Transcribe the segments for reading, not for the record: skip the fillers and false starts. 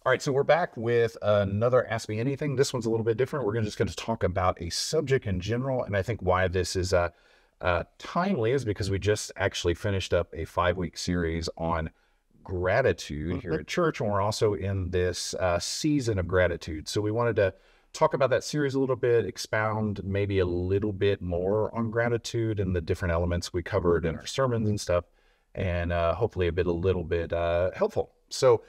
All right, so we're back with another Ask Me Anything. This one's a little bit different. We're just going to talk about a subject in general, and I think why this is timely is because we just actually finished up a 5-week series on gratitude here at church, and we're also in this season of gratitude. So we wanted to talk about that series a little bit, expound maybe a little bit more on gratitude and the different elements we covered in our sermons and stuff, and hopefully a little bit helpful. So,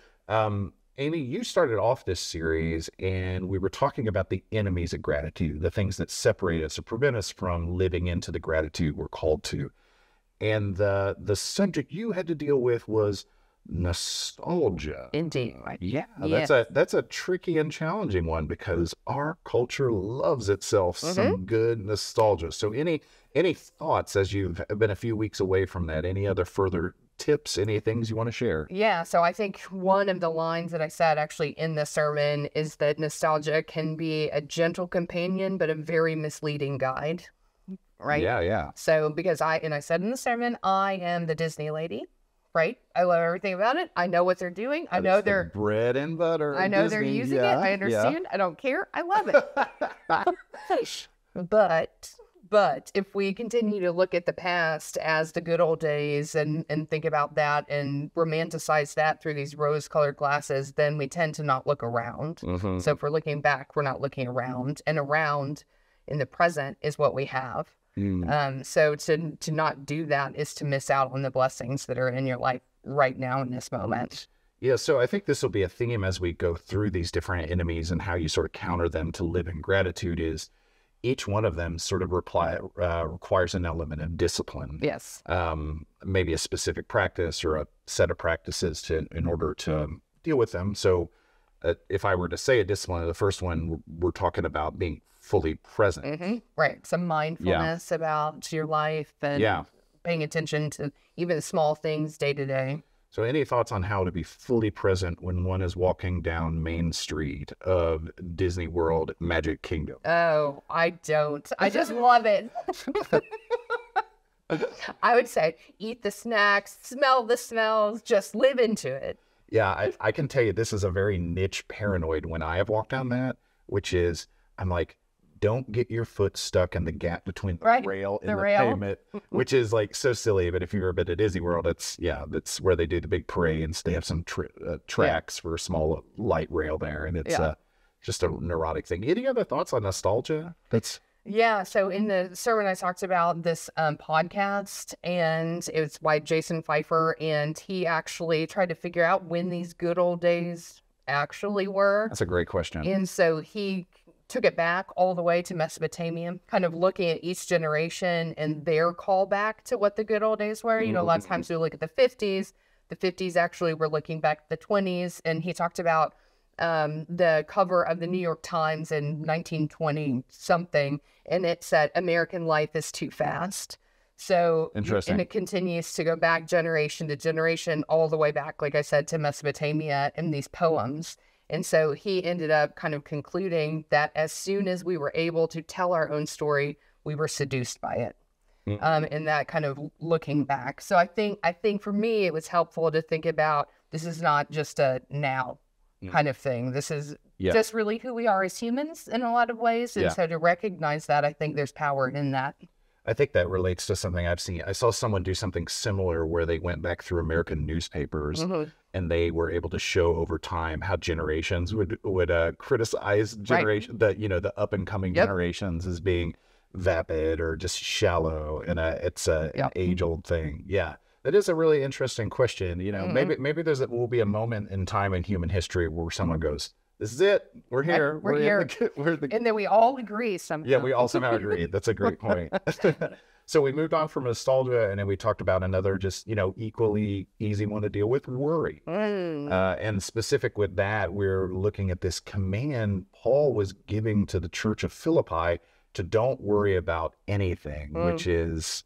Amy, you started off this series, and we were talking about the enemies of gratitude, the things that separate us or prevent us from living into the gratitude we're called to. And the subject you had to deal with was nostalgia. Indeed. Yeah, that's a tricky and challenging one because our culture loves itself some good nostalgia. So any thoughts as you've been a few weeks away from that? Any other further tips, any things you want to share? Yeah, so I think one of the lines that I said actually in the sermon is that nostalgia can be a gentle companion, but a very misleading guide, right? Yeah. So because I said in the sermon, I am the Disney lady, right? I love everything about it. I know what they're doing. I know they're bread and butter. I know Disney. they're using it. I understand. I don't care. I love it. But if we continue to look at the past as the good old days and think about that and romanticize that through these rose-colored glasses, then we tend to not look around. So if we're looking back, we're not looking around. And around in the present is what we have. So to not do that is to miss out on the blessings that are in your life right now in this moment. Yeah, so I think this will be a theme as we go through these different enemies and how you sort of counter them to live in gratitude is each one of them sort of requires an element of discipline. Yes. Maybe a specific practice or a set of practices in order to deal with them. So if I were to say a discipline, the first one, we're talking about being fully present. Right. Some mindfulness about your life and paying attention to even small things day to day. So any thoughts on how to be fully present when one is walking down Main Street of Disney World Magic Kingdom? Oh, I don't. I just love it. I would say eat the snacks, smell the smells, just live into it. Yeah, I can tell you this is a very niche paranoid when I have walked down that, which is I'm like, don't get your foot stuck in the gap between the rail and the pavement, which is like so silly. But if you've ever been to Disney World, that's where they do the big parades. They have some tracks for a small light rail there. And it's just a neurotic thing. Any other thoughts on nostalgia? Yeah, so in the sermon, I talked about this podcast, and it was by Jason Pfeiffer, and he actually tried to figure out when these good old days actually were. That's a great question. And so he took it back all the way to Mesopotamia, kind of looking at each generation and their callback to what the good old days were. You know, a lot of times we look at the 50s. The 50s actually were looking back at the 20s, and he talked about the cover of the New York Times in 1920 something, and it said, "American life is too fast." So, interesting. And it continues to go back generation to generation, all the way back, like I said, to Mesopotamia in these poems. And so he ended up kind of concluding that as soon as we were able to tell our own story, we were seduced by it. And that kind of looking back. So I think for me, it was helpful to think about this is not just a now kind of thing. This is just really who we are as humans in a lot of ways. And so to recognize that, I think there's power in that. I think that relates to something I've seen. I saw someone do something similar where they went back through American newspapers and they were able to show over time how generations would criticize the up and coming generations as being vapid or just shallow, and it's an age old thing. Yeah, that is a really interesting question. You know, maybe will be a moment in time in human history where someone goes, "This is it. We're here. We're here." And then we all agree somehow. Yeah, we all somehow agree. That's a great point. So we moved on from nostalgia, and then we talked about another just, equally easy one to deal with, worry. And specific with that, we're looking at this command Paul was giving to the church of Philippi to don't worry about anything, which is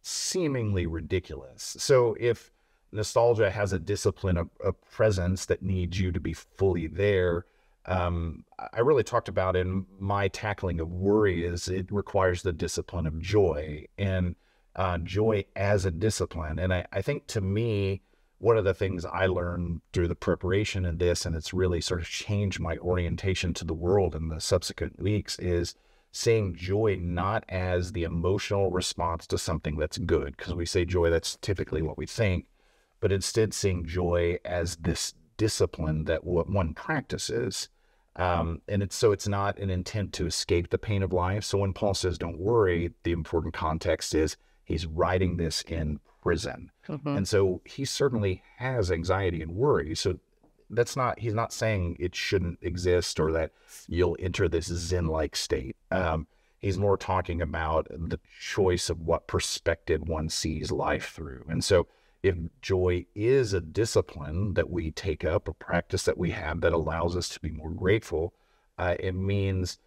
seemingly ridiculous. So if nostalgia has a discipline, a presence that needs you to be fully there, I really talked about in my tackling of worry is it requires the discipline of joy, and joy as a discipline. And I think to me, one of the things I learned through the preparation in this, and it's really sort of changed my orientation to the world in the subsequent weeks, is seeing joy not as the emotional response to something that's good, because we say joy, that's typically what we think, but instead seeing joy as this discipline that what one practices. And it's not an intent to escape the pain of life. So when Paul says, don't worry, the important context is he's writing this in prison. And so he certainly has anxiety and worry. So he's not saying it shouldn't exist or that you'll enter this Zen-like state. He's more talking about the choice of what perspective one sees life through. And so if joy is a discipline that we take up, a practice that we have that allows us to be more grateful, it means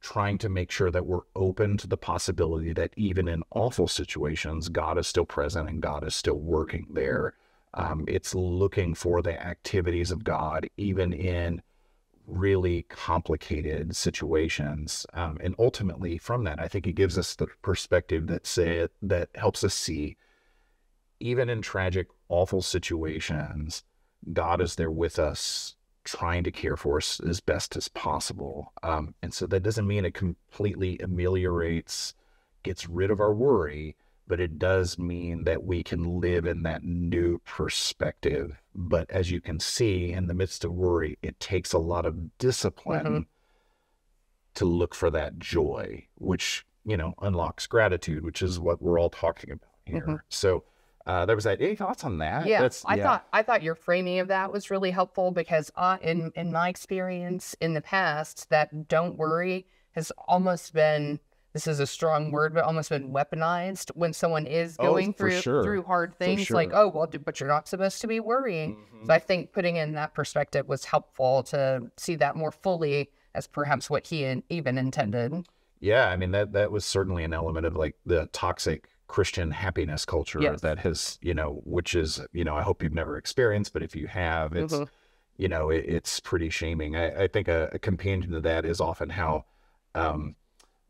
trying to make sure that we're open to the possibility that even in awful situations, God is still present and God is still working there. It's looking for the activities of God, even in really complicated situations. And ultimately from that, I think it gives us the perspective that helps us see, even in tragic, awful situations, God is there with us, trying to care for us as best as possible. And so that doesn't mean it completely ameliorates, gets rid of our worry, but it does mean that we can live in that new perspective. But as you can see, in the midst of worry, it takes a lot of discipline to look for that joy, which, unlocks gratitude, which is what we're all talking about here. So there was that. Any thoughts on that? Yeah, I thought your framing of that was really helpful, because in my experience in the past, that don't worry has almost been, this is a strong word, but almost been weaponized when someone is going through hard things. Like, oh, well, but you're not supposed to be worrying. So I think putting in that perspective was helpful to see that more fully as perhaps what he even intended. Yeah, I mean, that was certainly an element of like the toxic Christian happiness culture that has, which is, I hope you've never experienced, but if you have, it's, it's pretty shaming. I think a companion to that is often how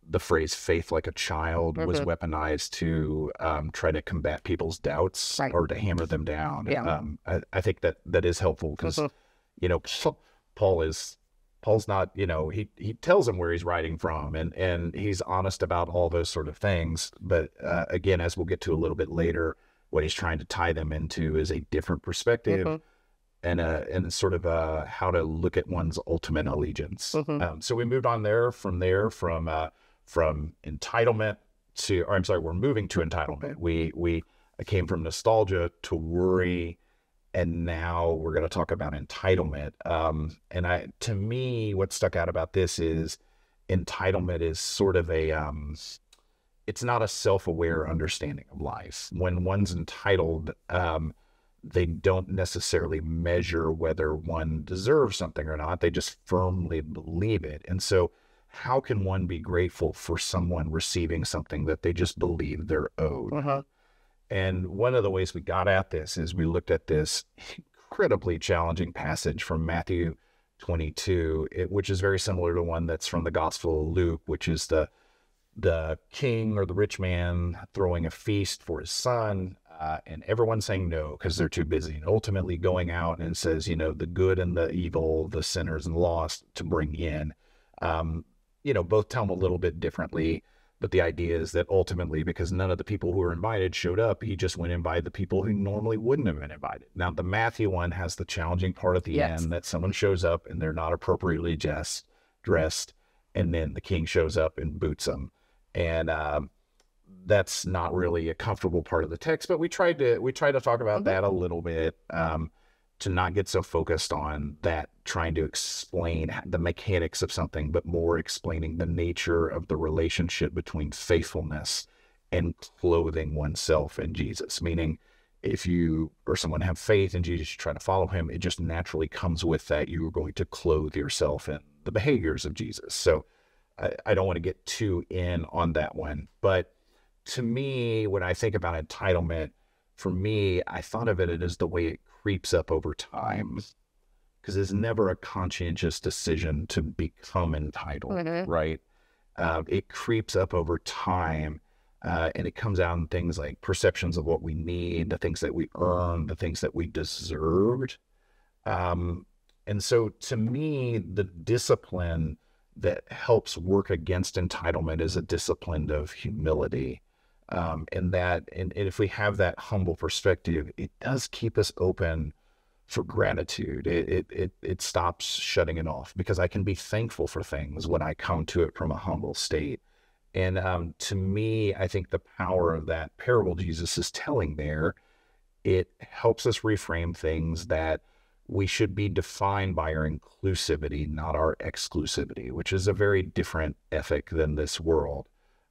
the phrase faith like a child was weaponized to try to combat people's doubts or to hammer them down. I think that is helpful because, Paul's not, he tells him where he's writing from and he's honest about all those sort of things. But again, as we'll get to a little bit later, what he's trying to tie them into is a different perspective and sort of how to look at one's ultimate allegiance. So we moved on from entitlement we're moving to entitlement. We came from nostalgia to worry, and now we're going to talk about entitlement. And to me, what stuck out about this is entitlement is sort of it's not a self-aware understanding of life. When one's entitled, they don't necessarily measure whether one deserves something or not. They just firmly believe it. And so how can one be grateful for someone receiving something that they just believe they're owed? And one of the ways we got at this is we looked at this incredibly challenging passage from Matthew 22, which is very similar to one that's from the Gospel of Luke, which is the king or the rich man throwing a feast for his son, and everyone saying no because they're too busy, and ultimately going out and says, the good and the evil, the sinners and the lost to bring in. Both tell them a little bit differently. But the idea is that ultimately, because none of the people who were invited showed up, he just went and invited the people who normally wouldn't have been invited. Now, the Matthew one has the challenging part at the end that someone shows up and they're not appropriately dressed, and then the king shows up and boots them. And that's not really a comfortable part of the text, but we tried to talk about that a little bit, to not get so focused on that, trying to explain the mechanics of something, but more explaining the nature of the relationship between faithfulness and clothing oneself in Jesus. Meaning, if you or someone have faith in Jesus, you try to follow him, it just naturally comes with that. You are going to clothe yourself in the behaviors of Jesus. So I don't want to get too in on that one. But to me, when I think about entitlement, for me, I thought of it as the way it creeps up over time, because it's never a conscientious decision to become entitled, right? It creeps up over time. And it comes out in things like perceptions of what we need, the things that we earn, the things that we deserved. And so to me, the discipline that helps work against entitlement is a discipline of humility. And if we have that humble perspective, it does keep us open for gratitude. It stops shutting it off, because I can be thankful for things when I come to it from a humble state. And to me, I think the power of that parable Jesus is telling there, it helps us reframe things that we should be defined by our inclusivity, not our exclusivity, which is a very different ethic than this world.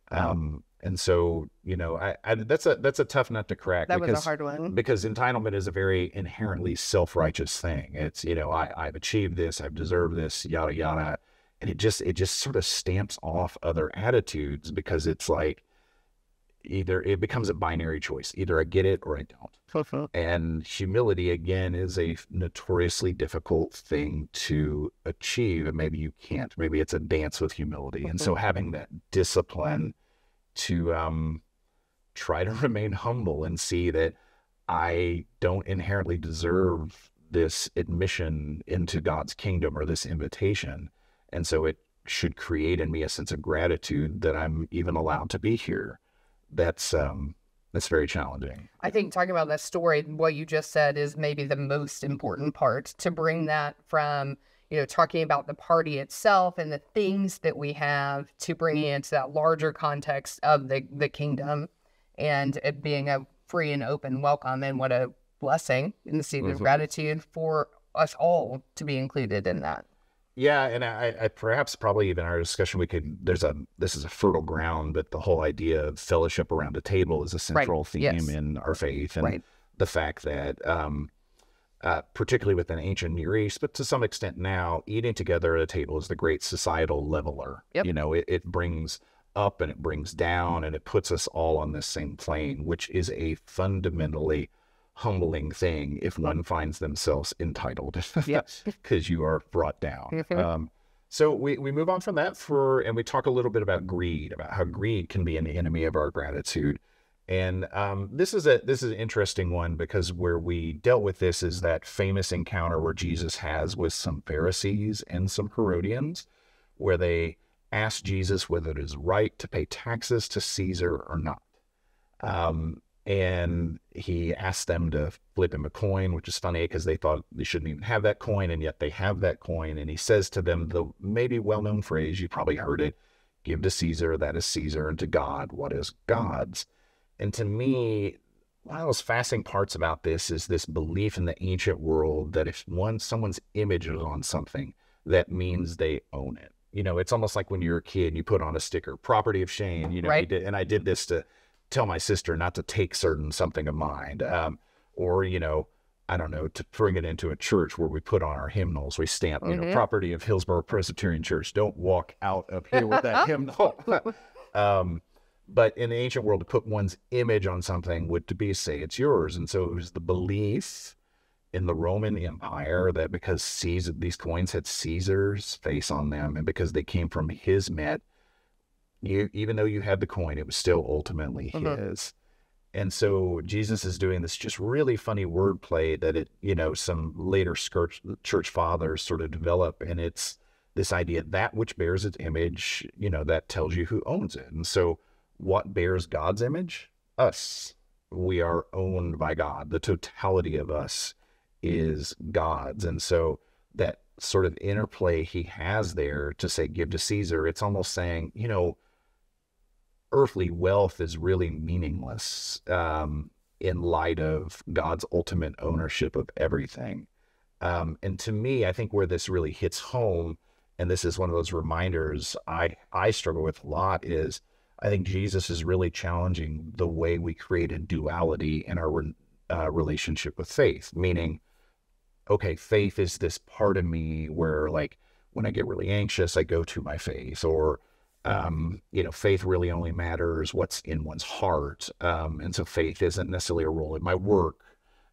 And so, that's a tough nut to crack. That was a hard one. Because entitlement is a very inherently self-righteous thing. It's, I've achieved this, I've deserved this, yada, yada. And it just sort of stamps off other attitudes, because it's like, either it becomes a binary choice. Either I get it or I don't. And humility, again, is a notoriously difficult thing to achieve. And maybe you can't. Maybe it's a dance with humility. And so having that discipline to try to remain humble and see that I don't inherently deserve this admission into God's kingdom or this invitation. And so it should create in me a sense of gratitude that I'm even allowed to be here. That's very challenging. I think talking about that story, what you just said is maybe the most important part, to bring that from, talking about the party itself and the things that we have, to bringing it into that larger context of the kingdom, and it being a free and open welcome. And what a blessing in the season of gratitude for us all to be included in that. Yeah, and I perhaps probably even our discussion, this is a fertile ground, but the whole idea of fellowship around the table is a central theme in our faith. And the fact that, particularly within ancient Near East, but to some extent now, eating together at a table is the great societal leveler. Yep. It brings up and it brings down, and it puts us all on this same plane, which is a fundamentally humbling thing if one finds themselves entitled, because you are brought down. So we move on from that and we talk a little bit about greed, about how greed can be an enemy of our gratitude. And this is an interesting one, because where we dealt with this is that famous encounter where Jesus has with some Pharisees and some Herodians, where they ask Jesus whether it is right to pay taxes to Caesar or not. And he asked them to flip him a coin, which is funny because they thought they shouldn't even have that coin, and yet they have that coin. And he says to them the maybe well-known phrase, you probably heard it, give to Caesar that is Caesar, and to God what is God's. And to me, one of those fascinating parts about this is this belief in the ancient world that if someone's image is on something, that means they own it. It's almost like when you're a kid and you put on a sticker, property of Shane, right. And I did this to tell my sister not to take something of mine, or, I don't know, to bring it into a church where we put on our hymnals, we stamp, property of Hillsborough Presbyterian Church. Don't walk out of here with that hymnal. But in the ancient world, to put one's image on something would to be say it's yours. And so it was the belief in the Roman Empire that because these coins had Caesar's face on them, and because they came from his Met, even though you had the coin, it was still ultimately his. And so Jesus is doing this just really funny wordplay that some later church fathers sort of develop. And it's this idea that which bears its image, that tells you who owns it. And so what bears God's image? Us. We are owned by God. The totality of us is God's. And so that sort of interplay he has there to say, give to Caesar, it's almost saying, earthly wealth is really meaningless in light of God's ultimate ownership of everything. And to me, I think where this really hits home, and this is one of those reminders I struggle with a lot, is I think Jesus is really challenging the way we create a duality in our relationship with faith, meaning, okay, faith is this part of me where, like, when I get really anxious, I go to my faith, or faith really only matters what's in one's heart. And so faith isn't necessarily a role in my work.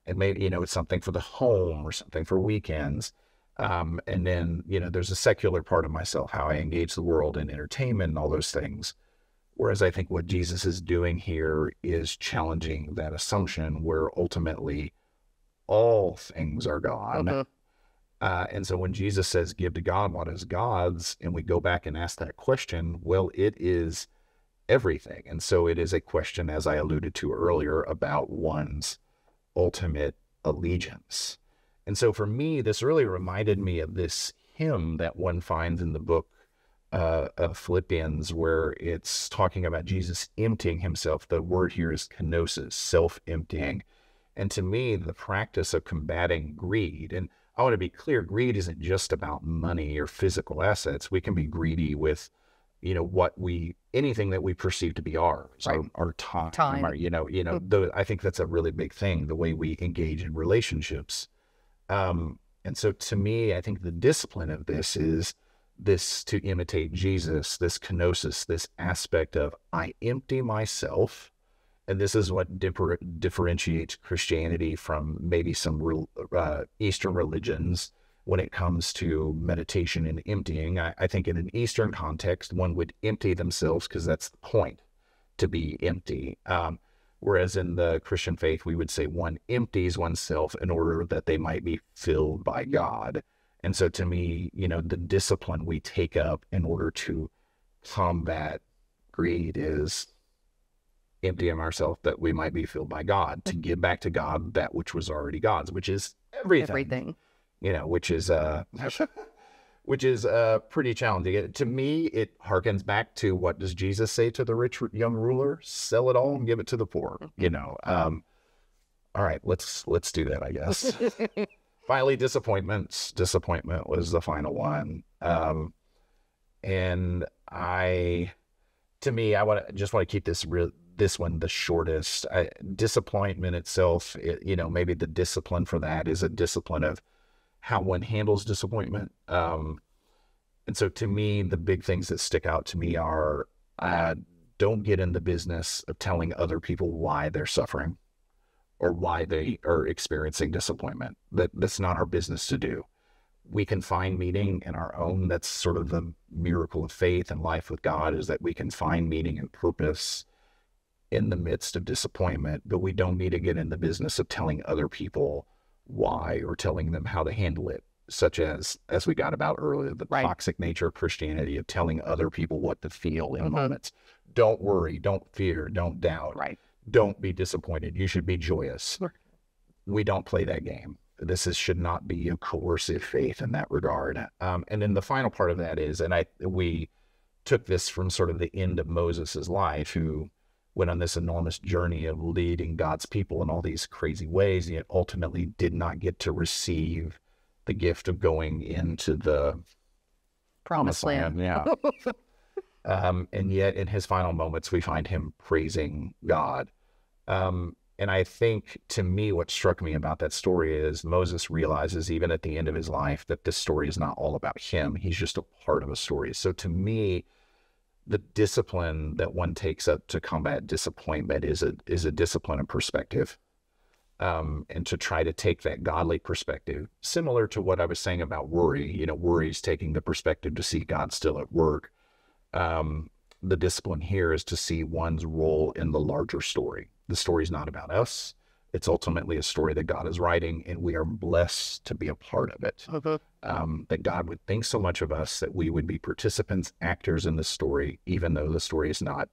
And maybe, it's something for the home or something for weekends. And then, there's a secular part of myself, how I engage the world in entertainment and all those things. Whereas I think what Jesus is doing here is challenging that assumption where ultimately all things are gone. And so when Jesus says, give to God what is God's, and we go back and ask that question, well, it is everything. And so it is a question, as I alluded to earlier, about one's ultimate allegiance. And so for me, this really reminded me of this hymn that one finds in the book of Philippians, where it's talking about Jesus emptying himself. The word here is kenosis, self-emptying. And to me, the practice of combating greed, and I want to be clear, greed isn't just about money or physical assets. We can be greedy with, anything that we perceive to be ours, Right. our time, I think that's a really big thing, the way we engage in relationships. And so to me, I think the discipline of this is this to imitate Jesus, this kenosis, this aspect of I empty myself. And this is what differentiates Christianity from maybe some Eastern religions when it comes to meditation and emptying. I think in an Eastern context, one would empty themselves because that's the point, to be empty. Whereas in the Christian faith, we would say one empties oneself in order that they might be filled by God. And so to me, the discipline we take up in order to combat greed is emptying ourselves that we might be filled by God, to give back to God that which was already God's, which is everything. Which is pretty challenging. To me, it harkens back to, what does Jesus say to the rich young ruler? Sell it all and give it to the poor. All right, let's do that, I guess. Finally, disappointment. Disappointment was the final one. And I just want to keep this one the shortest. Disappointment itself, maybe the discipline for that is a discipline of how one handles disappointment. And so to me, the big things that stick out to me are, don't get in the business of telling other people why they're suffering or why they are experiencing disappointment. That's not our business to do. We can find meaning in our own. That's sort of the miracle of faith and life with God, is that we can find meaning and purpose in the midst of disappointment, but we don't need to get in the business of telling other people why or telling them how to handle it, such as we got about earlier, the toxic nature of Christianity, of telling other people what to feel in moments. Don't worry, don't fear, don't doubt, don't be disappointed. You should be joyous. We don't play that game. This should not be a coercive faith in that regard. And then the final part of that is, and we took this from sort of the end of Moses's life, who went on this enormous journey of leading God's people in all these crazy ways, yet ultimately did not get to receive the gift of going into the promised land. Yeah. And yet in his final moments, we find him praising God. And I think, to me, what struck me about that story is Moses realizes, even at the end of his life, that this story is not all about him. He's just a part of a story. So to me, the discipline that one takes up to combat disappointment is a discipline of perspective, and to try to take that godly perspective, similar to what I was saying about worry. Worry is taking the perspective to see God still at work. The discipline here is to see one's role in the larger story. The story is not about us. It's ultimately a story that God is writing, and we are blessed to be a part of it. That God would think so much of us that we would be participants, actors in the story, even though the story is not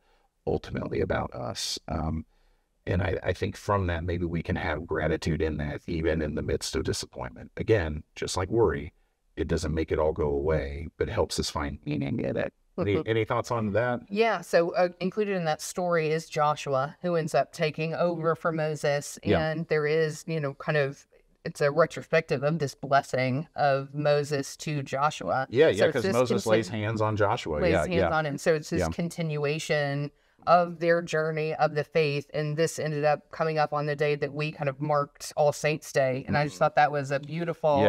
ultimately about us. And I think from that, maybe we can have gratitude in that, even in the midst of disappointment. Again, just like worry, it doesn't make it all go away, but it helps us find meaning in it. Any thoughts on that? Yeah, so included in that story is Joshua, who ends up taking over for Moses. And there is, it's a retrospective of this blessing of Moses to Joshua. Yeah, because Moses lays hands on Joshua. Lays hands on him. So it's this continuation of their journey of the faith. And this ended up coming up on the day that we kind of marked All Saints Day. And I just thought that was a beautiful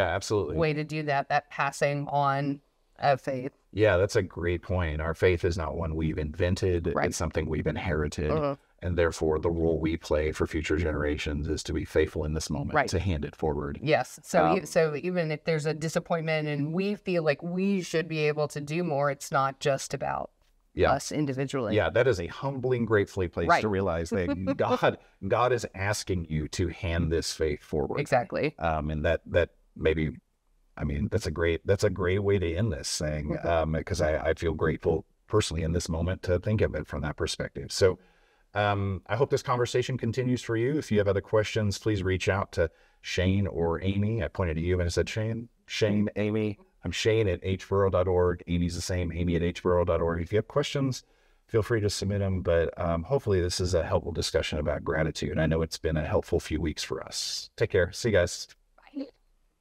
way to do that passing on of faith. Yeah, that's a great point. Our faith is not one we've invented. It's something we've inherited. And therefore, the role we play for future generations is to be faithful in this moment, to hand it forward. Yes. So even if there's a disappointment and we feel like we should be able to do more, it's not just about us individually. Yeah, that is a humbling, gratefully place Right. to realize that God is asking you to hand this faith forward. Exactly. And that maybe, I mean, that's a great way to end this thing, because I feel grateful personally in this moment to think of it from that perspective. So I hope this conversation continues for you. If you have other questions, please reach out to Shane or Amy. I pointed at you and I said, Shane, Amy. I'm Shane at hborough.org. Amy's the same, Amy at hborough.org. If you have questions, feel free to submit them. But hopefully this is a helpful discussion about gratitude. I know it's been a helpful few weeks for us. Take care. See you guys.